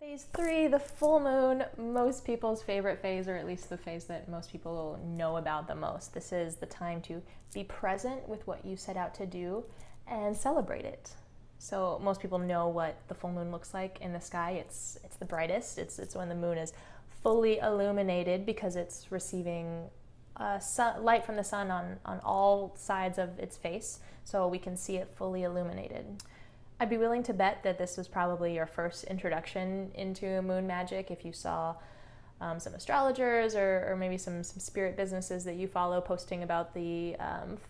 Phase 3, the full moon, most people's favorite phase, or at least the phase that most people know about the most. This is the time to be present with what you set out to do and celebrate it. So most people know what the full moon looks like in the sky. It's the brightest. It's when the moon is fully illuminated because it's receiving light from the sun on all sides of its face, so we can see it fully illuminated. I'd be willing to bet that this was probably your first introduction into moon magic if you saw some astrologers or maybe some spirit businesses that you follow posting about the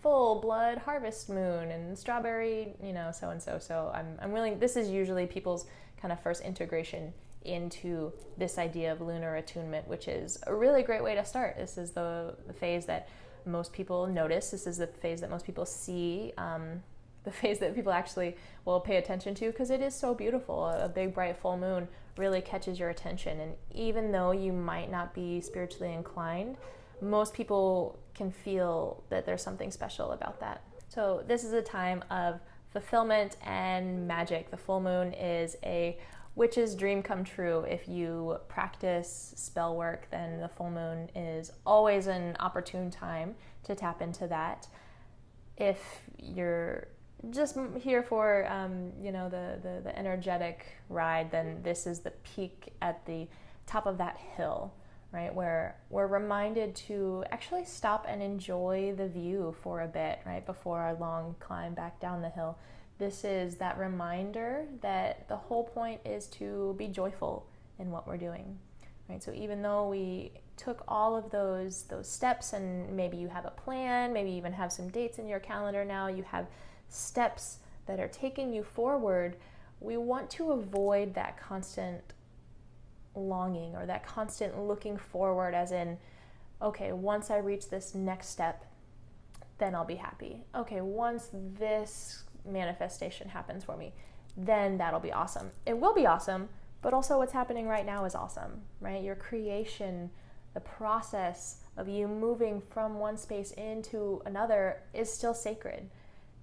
full blood harvest moon and strawberry, so and so. So I'm willing, this is usually people's kind of first integration into this idea of lunar attunement, which is a really great way to start. This is the phase that most people notice. This is the phase that most people see. The phase that people actually will pay attention to because it is so beautiful. A big bright full moon really catches your attention, and even though you might not be spiritually inclined, most people can feel that there's something special about that. So this is a time of fulfillment and magic. The full moon is a witch's dream come true. If you practice spell work, then the full moon is always an opportune time to tap into that. If you're just here for the energetic ride, then this is the peak at the top of that hill, right, where we're reminded to actually stop and enjoy the view for a bit, right, before our long climb back down the hill. This is that reminder that the whole point is to be joyful in what we're doing, right? So even though we took all of those steps, and maybe you have a plan, maybe you even have some dates in your calendar now, you have steps that are taking you forward, we want to avoid that constant longing or that constant looking forward, as in, okay, once I reach this next step, then I'll be happy. Okay, once this manifestation happens for me, then that'll be awesome. It will be awesome, but also what's happening right now is awesome, right? Your creation, the process of you moving from one space into another is still sacred.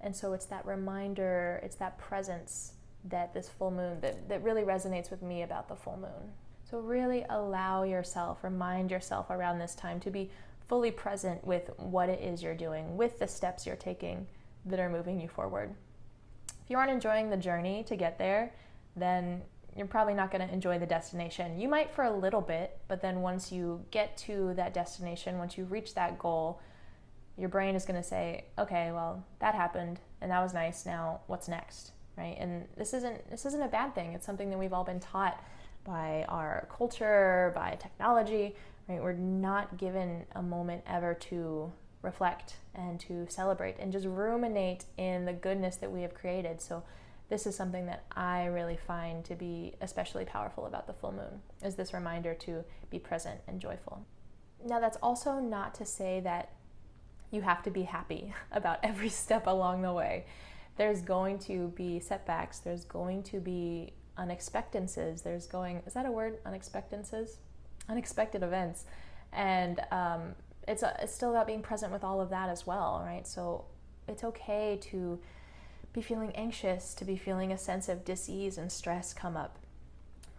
And so it's that reminder, it's that presence that this full moon, that really resonates with me about the full moon. So really allow yourself, remind yourself around this time to be fully present with what it is you're doing, with the steps you're taking that are moving you forward. If you aren't enjoying the journey to get there, then you're probably not going to enjoy the destination. You might for a little bit, but then once you get to that destination, once you reach that goal, your brain is going to say, okay, well, that happened and that was nice. Now what's next, right? And this isn't a bad thing. It's something that we've all been taught by our culture, by technology, right? We're not given a moment ever to reflect and to celebrate and just ruminate in the goodness that we have created. So this is something that I really find to be especially powerful about the full moon, is this reminder to be present and joyful. Now, that's also not to say that you have to be happy about every step along the way. There's going to be setbacks. There's going to be unexpectances. Is that a word? Unexpectances? Unexpected events. And it's still about being present with all of that as well, right? So it's okay to be feeling anxious, to be feeling a sense of dis-ease and stress come up,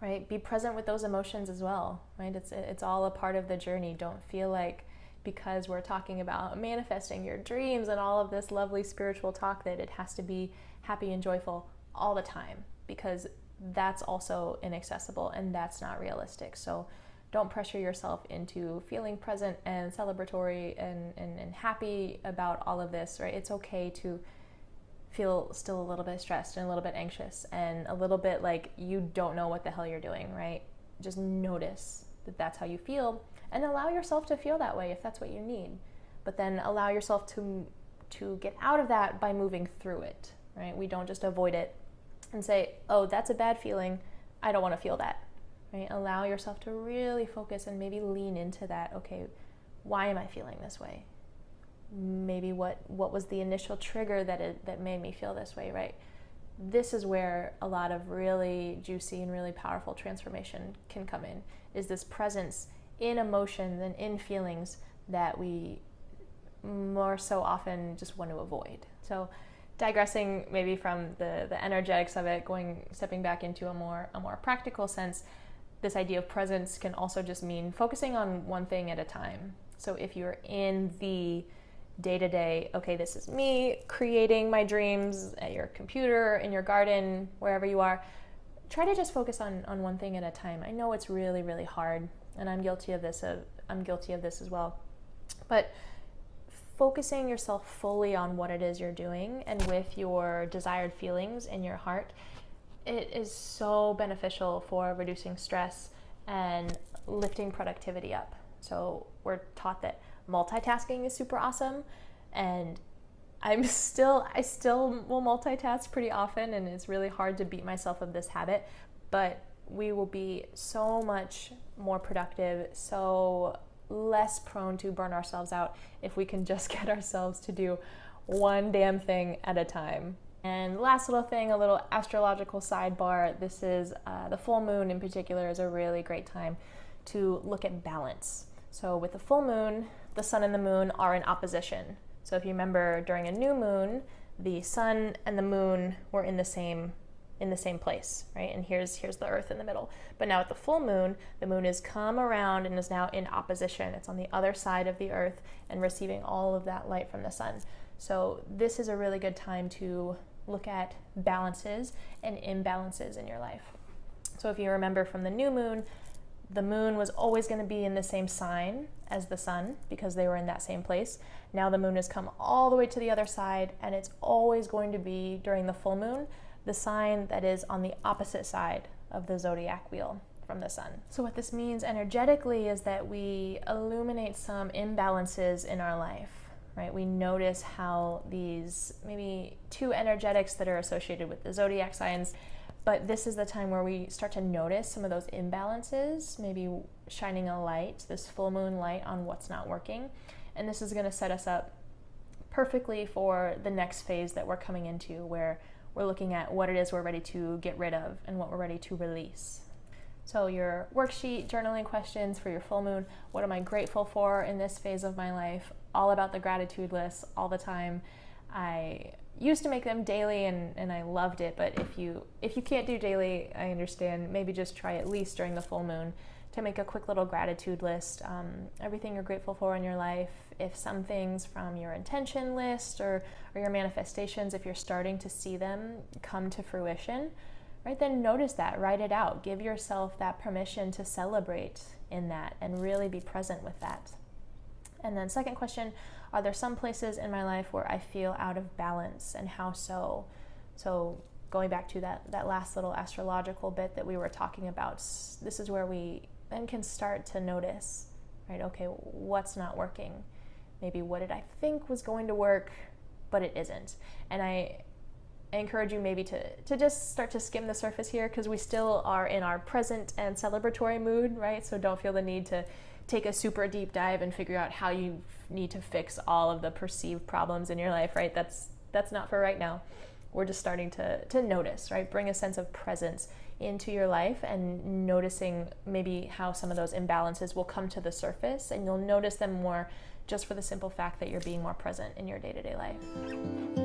right? Be present with those emotions as well, right? It's all a part of the journey. Don't feel like because we're talking about manifesting your dreams and all of this lovely spiritual talk that it has to be happy and joyful all the time, because that's also inaccessible and that's not realistic. So don't pressure yourself into feeling present and celebratory and happy about all of this, right? It's okay to feel still a little bit stressed and a little bit anxious and a little bit like you don't know what the hell you're doing, right? Just notice that that's how you feel and allow yourself to feel that way if that's what you need. But then allow yourself to get out of that by moving through it, right? We don't just avoid it and say, oh, that's a bad feeling, I don't want to feel that, right? Allow yourself to really focus and maybe lean into that. Okay, why am I feeling this way? Maybe what was the initial trigger that made me feel this way, right? This is where a lot of really juicy and really powerful transformation can come in, is this presence in emotions and in feelings that we more so often just want to avoid. So digressing maybe from the energetics of it, stepping back into a more practical sense, this idea of presence can also just mean focusing on one thing at a time. So if you're in the day-to-day, okay, this is me creating my dreams at your computer, in your garden, wherever you are, try to just focus on one thing at a time. I know it's really, really hard, and I'm guilty of this as well. But focusing yourself fully on what it is you're doing and with your desired feelings in your heart, it is so beneficial for reducing stress and lifting productivity up. So we're taught that multitasking is super awesome, and I still will multitask pretty often, and it's really hard to beat myself of this habit, but we will be so much more productive, so less prone to burn ourselves out if we can just get ourselves to do one damn thing at a time. And last little thing, a little astrological sidebar, this is the full moon in particular is a really great time to look at balance. So with the full moon, the sun and the moon are in opposition. So if you remember, during a new moon, the sun and the moon were in the same place, right? And here's the earth in the middle. But now at the full moon, the moon has come around and is now in opposition. It's on the other side of the earth and receiving all of that light from the sun. So this is a really good time to look at balances and imbalances in your life. So if you remember from the new moon, the moon was always going to be in the same sign as the sun because they were in that same place. Now the moon has come all the way to the other side, and it's always going to be, during the full moon, the sign that is on the opposite side of the zodiac wheel from the sun. So what this means energetically is that we illuminate some imbalances in our life, right? We notice how these maybe two energetics that are associated with the zodiac signs, but this is the time where we start to notice some of those imbalances, maybe shining a light, this full moon light, on what's not working. And this is going to set us up perfectly for the next phase that we're coming into, where we're looking at what it is we're ready to get rid of and what we're ready to release. So your worksheet, journaling questions for your full moon: what am I grateful for in this phase of my life? All about the gratitude list all the time. I used to make them daily and I loved it, but if you can't do daily, I understand. Maybe just try at least during the full moon to make a quick little gratitude list. Everything you're grateful for in your life. If some things from your intention list or your manifestations, if you're starting to see them come to fruition, right, then notice that, write it out. Give yourself that permission to celebrate in that and really be present with that. And then second question, are there some places in my life where I feel out of balance, and how so? So going back to that last little astrological bit that we were talking about, this is where we then can start to notice, right, okay, what's not working? Maybe what did I think was going to work, but it isn't. And I encourage you maybe to just start to skim the surface here, because we still are in our present and celebratory mood, right? So don't feel the need to take a super deep dive and figure out how you need to fix all of the perceived problems in your life, right? That's not for right now. We're just starting to notice, right? Bring a sense of presence into your life and noticing maybe how some of those imbalances will come to the surface, and you'll notice them more just for the simple fact that you're being more present in your day-to-day life.